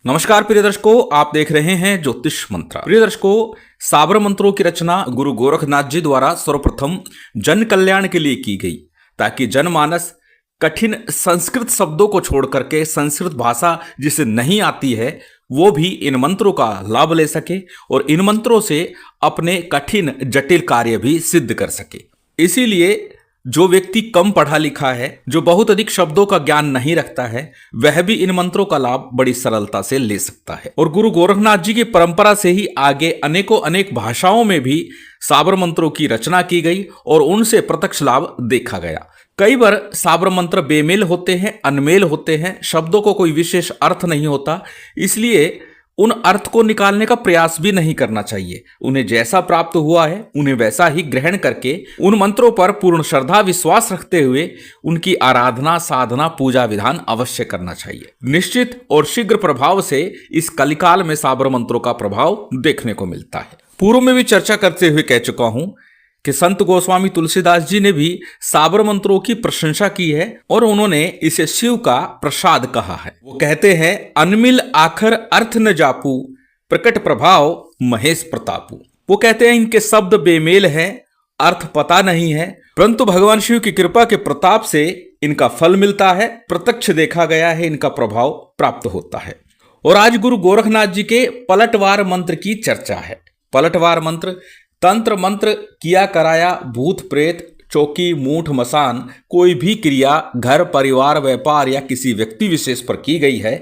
नमस्कार प्रिय दर्शकों, आप देख रहे हैं ज्योतिष मंत्र। प्रिय दर्शकों, साबर मंत्रों की रचना गुरु गोरखनाथ जी द्वारा सर्वप्रथम जन कल्याण के लिए की गई, ताकि जनमानस कठिन संस्कृत शब्दों को छोड़ करके संस्कृत भाषा जिसे नहीं आती है वो भी इन मंत्रों का लाभ ले सके और इन मंत्रों से अपने कठिन जटिल कार्य भी सिद्ध कर सके। इसीलिए जो व्यक्ति कम पढ़ा लिखा है, जो बहुत अधिक शब्दों का ज्ञान नहीं रखता है, वह भी इन मंत्रों का लाभ बड़ी सरलता से ले सकता है। और गुरु गोरखनाथ जी की परंपरा से ही आगे अनेकों अनेक भाषाओं में भी साबर मंत्रों की रचना की गई और उनसे प्रत्यक्ष लाभ देखा गया। कई बार साबर मंत्र बेमेल होते हैं, अनमेल होते हैं, शब्दों को कोई विशेष अर्थ नहीं होता, इसलिए उन अर्थ को निकालने का प्रयास भी नहीं करना चाहिए। उन्हें जैसा प्राप्त हुआ है उन्हें वैसा ही ग्रहण करके उन मंत्रों पर पूर्ण श्रद्धा विश्वास रखते हुए उनकी आराधना, साधना, पूजा विधान अवश्य करना चाहिए। निश्चित और शीघ्र प्रभाव से इस कलिकाल में साबर मंत्रों का प्रभाव देखने को मिलता है। पूर्व में भी चर्चा करते हुए कह चुका हूं कि संत गोस्वामी तुलसीदास जी ने भी साबर मंत्रों की प्रशंसा की है और उन्होंने इसे शिव का प्रसाद कहा है। वो कहते हैं, अनमिल आखर अर्थ न जापू, प्रकट प्रभाव महेश प्रतापू। वो कहते हैं इनके शब्द बेमेल हैं, अर्थ पता नहीं है, परंतु भगवान शिव की कृपा के प्रताप से इनका फल मिलता है, प्रत्यक्ष देखा गया है, इनका प्रभाव प्राप्त होता है। और आज गुरु गोरखनाथ जी के पलटवार मंत्र की चर्चा है। पलटवार मंत्र तंत्र मंत्र किया कराया भूत प्रेत चौकी मूठ मसान कोई भी क्रिया घर परिवार व्यापार या किसी व्यक्ति विशेष पर की गई है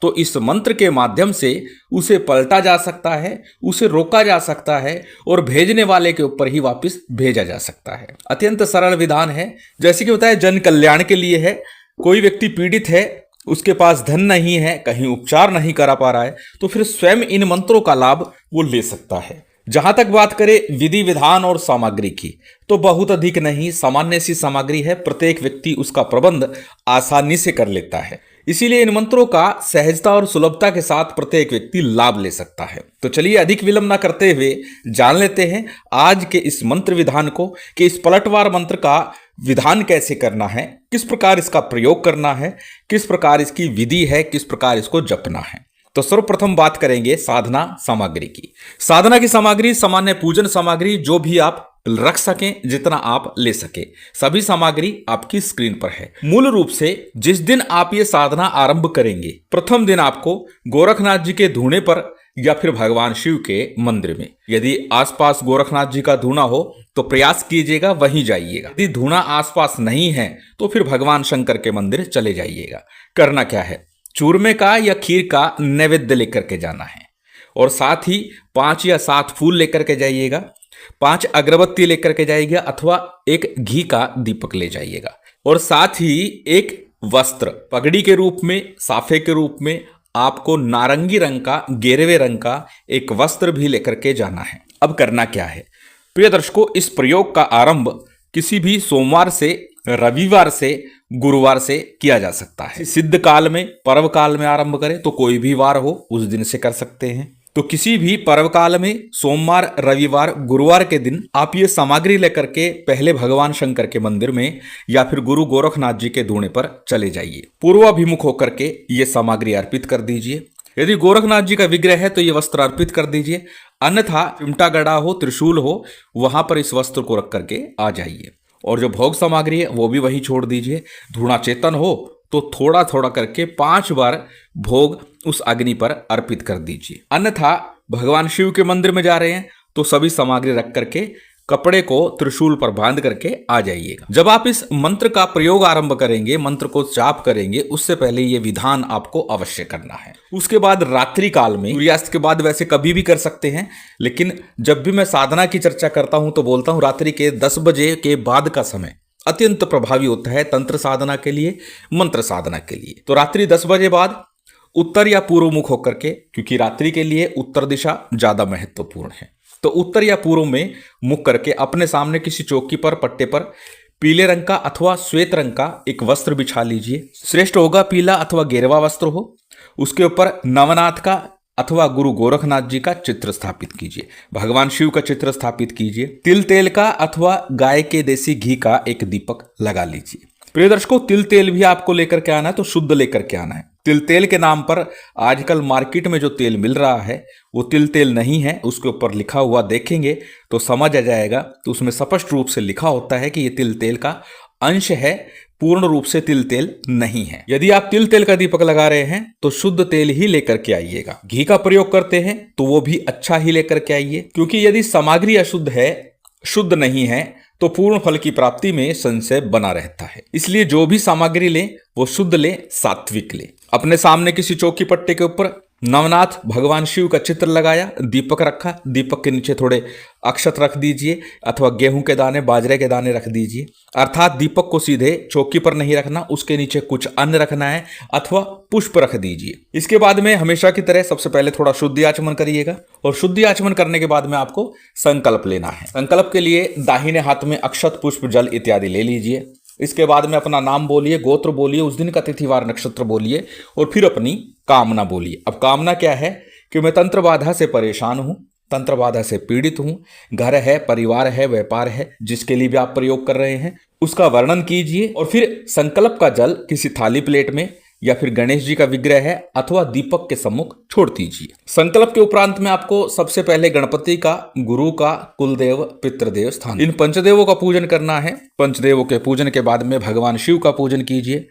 तो इस मंत्र के माध्यम से उसे पलटा जा सकता है, उसे रोका जा सकता है और भेजने वाले के ऊपर ही वापस भेजा जा सकता है। अत्यंत सरल विधान है, जैसे कि बताया जन कल्याण के लिए है। कोई व्यक्ति पीड़ित है, उसके पास धन नहीं है, कहीं उपचार नहीं करा पा रहा है, तो फिर स्वयं इन मंत्रों का लाभ वो ले सकता है। जहां तक बात करें विधि विधान और सामग्री की, तो बहुत अधिक नहीं, सामान्य सी सामग्री है, प्रत्येक व्यक्ति उसका प्रबंध आसानी से कर लेता है। इसीलिए इन मंत्रों का सहजता और सुलभता के साथ प्रत्येक व्यक्ति लाभ ले सकता है। तो चलिए अधिक विलंब न करते हुए जान लेते हैं आज के इस मंत्र विधान को कि इस पलटवार मंत्र का विधान कैसे करना है, किस प्रकार इसका प्रयोग करना है, किस प्रकार इसकी विधि है, किस प्रकार इसको जपना है। तो सर्वप्रथम बात करेंगे साधना सामग्री की। साधना की सामग्री सामान्य पूजन सामग्री जो भी आप रख सकें, जितना आप ले सके, सभी सामग्री आपकी स्क्रीन पर है। मूल रूप से जिस दिन आप ये साधना आरंभ करेंगे, प्रथम दिन आपको गोरखनाथ जी के धूणे पर या फिर भगवान शिव के मंदिर में, यदि आसपास गोरखनाथ जी का धूना हो तो प्रयास कीजिएगा वहीं जाइएगा। यदि धूना आसपास नहीं है तो फिर भगवान शंकर के मंदिर चले जाइएगा। करना क्या है, चूरमे का या खीर का नैवेद्य लेकर के जाना है और साथ ही 5 या 7 फूल लेकर के जाइएगा, 5 अगरबत्ती लेकर के जाइएगा अथवा एक घी का दीपक ले जाइएगा और साथ ही एक वस्त्र पगड़ी के रूप में, साफे के रूप में आपको नारंगी रंग का, गेरवे रंग का एक वस्त्र भी लेकर के जाना है। अब करना क्या है प्रिय दर्शकों, इस प्रयोग का आरंभ किसी भी सोमवार से, रविवार से, गुरुवार से किया जा सकता है। सिद्ध काल में, पर्व काल में आरंभ करें तो कोई भी वार हो उस दिन से कर सकते हैं। तो किसी भी पर्व काल में सोमवार, रविवार, गुरुवार के दिन आप ये सामग्री लेकर के पहले भगवान शंकर के मंदिर में या फिर गुरु गोरखनाथ जी के धूणे पर चले जाइए। पूर्वाभिमुख होकर के ये सामग्री अर्पित कर दीजिए। यदि गोरखनाथ जी का विग्रह है तो ये वस्त्र अर्पित कर दीजिए, अन्यथा चिमटा गड़ा हो, त्रिशूल हो, वहां पर इस वस्त्र को रख करके आ जाइए। और जो भोग सामग्री है वो भी वहीं छोड़ दीजिए। धूणा चेतन हो तो थोड़ा थोड़ा करके 5 बार भोग उस अग्नि पर अर्पित कर दीजिए। अन्यथा भगवान शिव के मंदिर में जा रहे हैं तो सभी सामग्री रख करके कपड़े को त्रिशूल पर बांध करके आ जाइएगा। जब आप इस मंत्र का प्रयोग आरंभ करेंगे, मंत्र को जाप करेंगे, उससे पहले ये विधान आपको अवश्य करना है। उसके बाद रात्रि काल में, सूर्यास्त के बाद वैसे कभी भी कर सकते हैं, लेकिन जब भी मैं साधना की चर्चा करता हूं तो बोलता हूं रात्रि के 10 बजे के बाद का समय अत्यंत प्रभावी होता है तंत्र साधना के लिए, मंत्र साधना के लिए। तो रात्रि 10 बजे बाद उत्तर या पूर्व मुख होकर के, क्योंकि रात्रि के लिए उत्तर दिशा ज्यादा महत्वपूर्ण है, तो उत्तर या पूर्व में मुख करके अपने सामने किसी चौकी पर, पट्टे पर पीले रंग का अथवा श्वेत रंग का एक वस्त्र बिछा लीजिए। श्रेष्ठ होगा पीला अथवा गेरवा वस्त्र हो। उसके ऊपर नवनाथ का अथवा गुरु गोरखनाथ जी का चित्र स्थापित कीजिए, भगवान शिव का चित्र स्थापित कीजिए। तिल तेल का अथवा गाय के देसी घी का एक दीपक लगा लीजिए। प्रिय दर्शकों, तिल तेल भी आपको लेकर के आना है तो शुद्ध लेकर के आना है। तिल तेल के नाम पर आजकल मार्केट में जो तेल मिल रहा है वो तिल तेल नहीं है। उसके ऊपर लिखा हुआ देखेंगे तो समझ आ जाएगा। तो उसमें स्पष्ट रूप से लिखा होता है कि ये तिल तेल का अंश है, पूर्ण रूप से तिल तेल नहीं है। यदि आप तिल तेल का दीपक लगा रहे हैं तो शुद्ध तेल ही लेकर के आइएगा। घी का प्रयोग करते हैं तो वो भी अच्छा ही लेकर के आइए, क्योंकि यदि सामग्री अशुद्ध है, शुद्ध नहीं है, तो पूर्ण फल की प्राप्ति में संशय बना रहता है। इसलिए जो भी सामग्री लें वो शुद्ध लें, सात्विक लें। अपने सामने किसी चौकी पट्टे के ऊपर नवनाथ भगवान शिव का चित्र लगाया, दीपक रखा, दीपक के नीचे थोड़े अक्षत रख दीजिए अथवा गेहूं के दाने, बाजरे के दाने रख दीजिए। अर्थात दीपक को सीधे चौकी पर नहीं रखना, उसके नीचे कुछ अन्न रखना है अथवा पुष्प रख दीजिए। इसके बाद में हमेशा की तरह सबसे पहले थोड़ा शुद्धि आचमन करिएगा, और शुद्धि आचमन करने के बाद में आपको संकल्प लेना है। संकल्प के लिए दाहिने हाथ में अक्षत, पुष्प, जल इत्यादि ले लीजिए। इसके बाद में अपना नाम बोलिए, गोत्र बोलिए, उस दिन का तिथिवार नक्षत्र बोलिए और फिर अपनी कामना बोलिए। अब कामना क्या है कि मैं तंत्र बाधा से परेशान हूं, तंत्र बाधा से पीड़ित हूं, घर है, परिवार है, व्यापार है, जिसके लिए भी आप प्रयोग कर रहे हैं उसका वर्णन कीजिए और फिर संकल्प का जल किसी थाली प्लेट में या फिर गणेश जी का विग्रह है अथवा दीपक के सम्मुख छोड़ दीजिए। संकल्प के उपरांत में आपको सबसे पहले गणपति का, गुरु का, कुलदेव, पितृदेव स्थान, इन पंचदेवों का पूजन करना है। पंचदेवों के पूजन के बाद में भगवान शिव का पूजन कीजिए।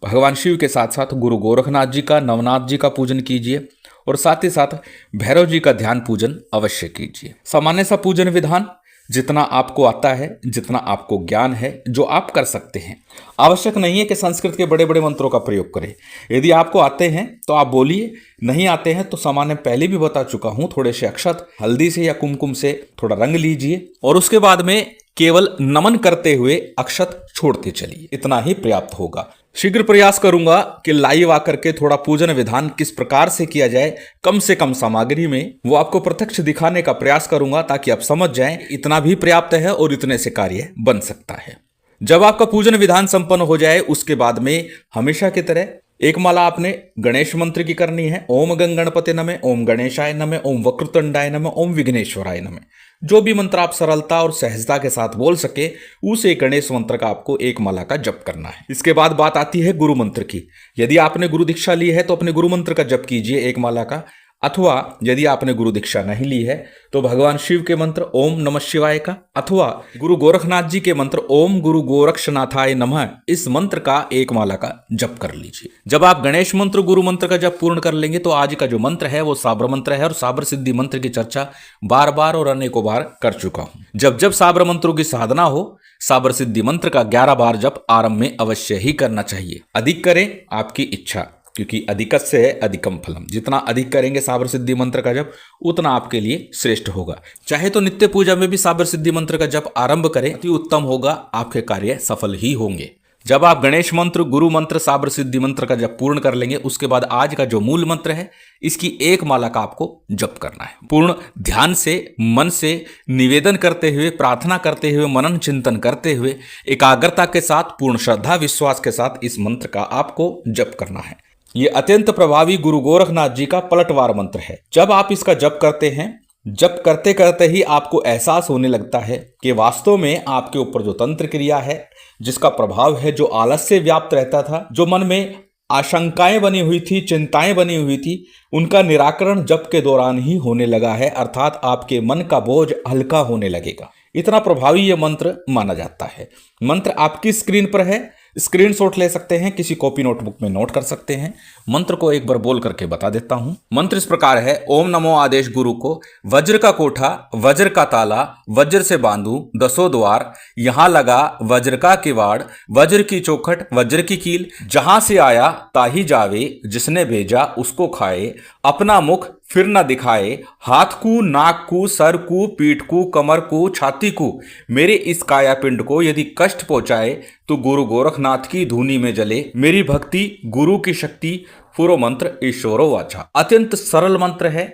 भगवान शिव के साथ साथ गुरु गोरखनाथ जी का, नवनाथ जी का पूजन कीजिए और साथ ही साथ भैरव जी का ध्यान पूजन अवश्य कीजिए। सामान्य सा पूजन विधान, जितना आपको आता है, जितना आपको ज्ञान है, जो आप कर सकते हैं। आवश्यक नहीं है कि संस्कृत के बड़े बड़े मंत्रों का प्रयोग करें। यदि आपको आते हैं तो आप बोलिए, नहीं आते हैं तो सामान्य पहले भी बता चुका हूं, थोड़े से अक्षत हल्दी से या कुमकुम से थोड़ा रंग लीजिए और उसके बाद में केवल नमन करते हुए अक्षत छोड़ते चलिए, इतना ही पर्याप्त होगा। शीघ्र प्रयास करूंगा कि लाइव आकर के थोड़ा पूजन विधान किस प्रकार से किया जाए, कम से कम सामग्री में, वो आपको प्रत्यक्ष दिखाने का प्रयास करूंगा ताकि आप समझ जाएं इतना भी पर्याप्त है और इतने से कार्य बन सकता है। जब आपका पूजन विधान संपन्न हो जाए उसके बाद में हमेशा की तरह एक माला आपने गणेश मंत्र की करनी है। ओम गं गणपते नमः, ओम गणेशाय नमः, ओम वक्रतुंडाय नमः, ओम विघ्नेश्वराय नमः। जो भी मंत्र आप सरलता और सहजता के साथ बोल सके उस एक गणेश मंत्र का आपको एक माला का जप करना है। इसके बाद बात आती है गुरु मंत्र की। यदि आपने गुरु दीक्षा ली है तो अपने गुरु मंत्र का जप कीजिए एक माला का, अथवा यदि आपने गुरु दीक्षा नहीं ली है तो भगवान शिव के मंत्र ओम नमः शिवाय का अथवा गुरु गोरखनाथ जी के मंत्र ओम गुरु गोरक्षनाथाय नमः, इस मंत्र का एक माला का जप कर लीजिए। जब आप गणेश मंत्र, गुरु मंत्र का जप पूर्ण कर लेंगे तो आज का जो मंत्र है वो साबर मंत्र है और साबर सिद्धि मंत्र की चर्चा बार बार और अनेकों बार कर चुका हूं। जब जब साबर मंत्रों की साधना हो, साबर सिद्धि मंत्र का 11 बार जप आरंभ में अवश्य ही करना चाहिए। अधिक करें आपकी इच्छा, क्योंकि अधिकस्य है अधिकम फलम। जितना अधिक करेंगे साबर सिद्धि मंत्र का जप उतना आपके लिए श्रेष्ठ होगा। चाहे तो नित्य पूजा में भी साबर सिद्धि मंत्र का जप आरंभ करें, अति उत्तम होगा, आपके कार्य सफल ही होंगे। जब आप गणेश मंत्र, गुरु मंत्र, साबर सिद्धि मंत्र का जप पूर्ण कर लेंगे उसके बाद आज का जो मूल मंत्र है इसकी एक माला का आपको जप करना है। पूर्ण ध्यान से, मन से निवेदन करते हुए, प्रार्थना करते हुए, मनन चिंतन करते हुए, एकाग्रता के साथ, पूर्ण श्रद्धा विश्वास के साथ इस मंत्र का आपको जप करना है। ये अत्यंत प्रभावी गुरु गोरखनाथ जी का पलटवार मंत्र है। जब आप इसका जप करते हैं, जप करते करते ही आपको एहसास होने लगता है कि वास्तव में आपके ऊपर जो तंत्र क्रिया है, जिसका प्रभाव है, जो आलस्य व्याप्त रहता था, जो मन में आशंकाएं बनी हुई थी, चिंताएं बनी हुई थी, उनका निराकरण जप के दौरान ही होने लगा है। अर्थात आपके मन का बोझ हल्का होने लगेगा। इतना प्रभावी यह मंत्र माना जाता है। मंत्र आपकी स्क्रीन पर है, स्क्रीनशॉट ले सकते हैं, किसी कॉपी नोटबुक में नोट कर सकते हैं। मंत्र को एक बार बोल करके बता देता हूं। मंत्र इस प्रकार है। ओम नमो आदेश गुरु को, वज्र का कोठा, वज्र का ताला, वज्र से बांधू 10 द्वार, यहां लगा वज्र का किवाड़, वज्र की चौखट, वज्र की कील, जहां से आया ताही जावे, जिसने भेजा उसको खाए, अपना मुख फिर न दिखाए, हाथ को, नाक को, सर को, पीठ को, कमर को, छाती को, मेरे इस काया पिंड को यदि कष्ट पहुंचाए तो गुरु गोरखनाथ की धूनी में जले। मेरी भक्ति, गुरु की शक्ति, पूर्व मंत्र ईश्वरो वाचा। अत्यंत सरल मंत्र है,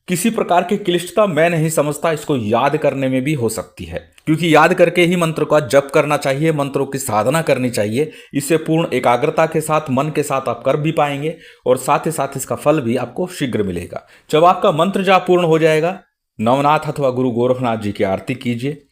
किसी प्रकार की क्लिष्टता मैं नहीं समझता। इसको याद करने में भी हो सकती है, क्योंकि याद करके ही मंत्र का जप करना चाहिए, मंत्रों की साधना करनी चाहिए। इससे पूर्ण एकाग्रता के साथ, मन के साथ आप कर भी पाएंगे और साथ ही साथ इसका फल भी आपको शीघ्र मिलेगा। जब आपका मंत्र जाप पूर्ण हो जाएगा, नवनाथ अथवा गुरु गोरखनाथ जी की आरती कीजिए।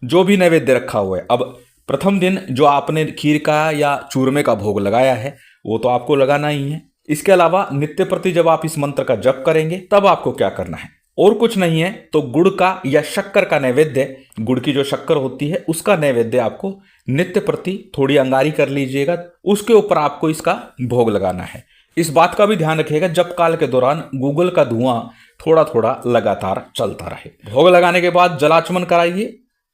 जो भी नैवेद्य रखा हुआ है, अब प्रथम दिन जो आपने खीर का या चूरमे का भोग लगाया है वो तो आपको लगाना ही है। इसके अलावा नित्य प्रति जब आप इस मंत्र का जप करेंगे तब आपको क्या करना है, और कुछ नहीं है तो गुड़ का या शक्कर का नैवेद्य, गुड़ की जो शक्कर होती है उसका नैवेद्य आपको नित्य प्रति थोड़ी अंगारी कर लीजिएगा, उसके ऊपर आपको इसका भोग लगाना है। इस बात का भी ध्यान रखिएगा जप काल के दौरान गूगल का धुआं थोड़ा थोड़ा लगातार चलता रहे। भोग लगाने के बाद जलाचमन कराइए,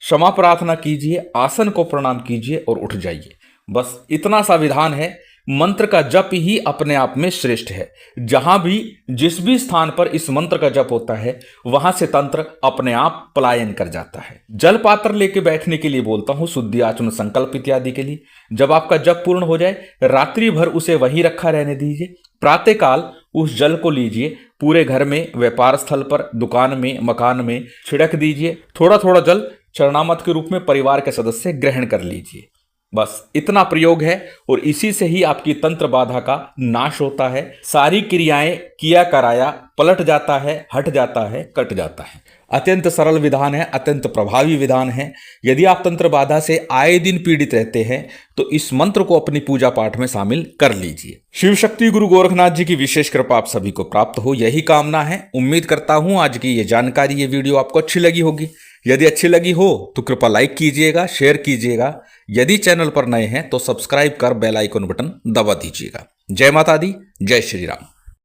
क्षमा प्रार्थना कीजिए, आसन को प्रणाम कीजिए और उठ जाइए। बस इतना सा विधान है। मंत्र का जप ही अपने आप में श्रेष्ठ है। जहां भी जिस भी स्थान पर इस मंत्र का जप होता है वहां से तंत्र अपने आप पलायन कर जाता है। जल पात्र लेके बैठने के लिए बोलता हूं, शुद्धि आचमन संकल्प इत्यादि के लिए। जब आपका जप पूर्ण हो जाए रात्रि भर उसे वहीं रखा रहने दीजिए। प्रातःकाल उस जल को लीजिए, पूरे घर में, व्यापार स्थल पर, दुकान में, मकान में छिड़क दीजिए। थोड़ा थोड़ा जल चरणामत के रूप में परिवार के सदस्य ग्रहण कर लीजिए। बस इतना प्रयोग है और इसी से ही आपकी तंत्र बाधा का नाश होता है। सारी क्रियाएं किया कराया पलट जाता है, हट जाता है, कट जाता है। अत्यंत सरल विधान है, अत्यंत प्रभावी विधान है। यदि आप तंत्र बाधा से आए दिन पीड़ित रहते हैं तो इस मंत्र को अपनी पूजा पाठ में शामिल कर लीजिए। शिव शक्ति गुरु गोरखनाथ जी की विशेष कृपा आप सभी को प्राप्त हो, यही कामना है। उम्मीद करता हूं आज की ये जानकारी, ये वीडियो आपको अच्छी लगी होगी। यदि अच्छी लगी हो तो कृपया लाइक कीजिएगा, शेयर कीजिएगा। यदि चैनल पर नए हैं तो सब्सक्राइब कर बेल आइकन बटन दबा दीजिएगा। जय माता दी, जय श्री राम।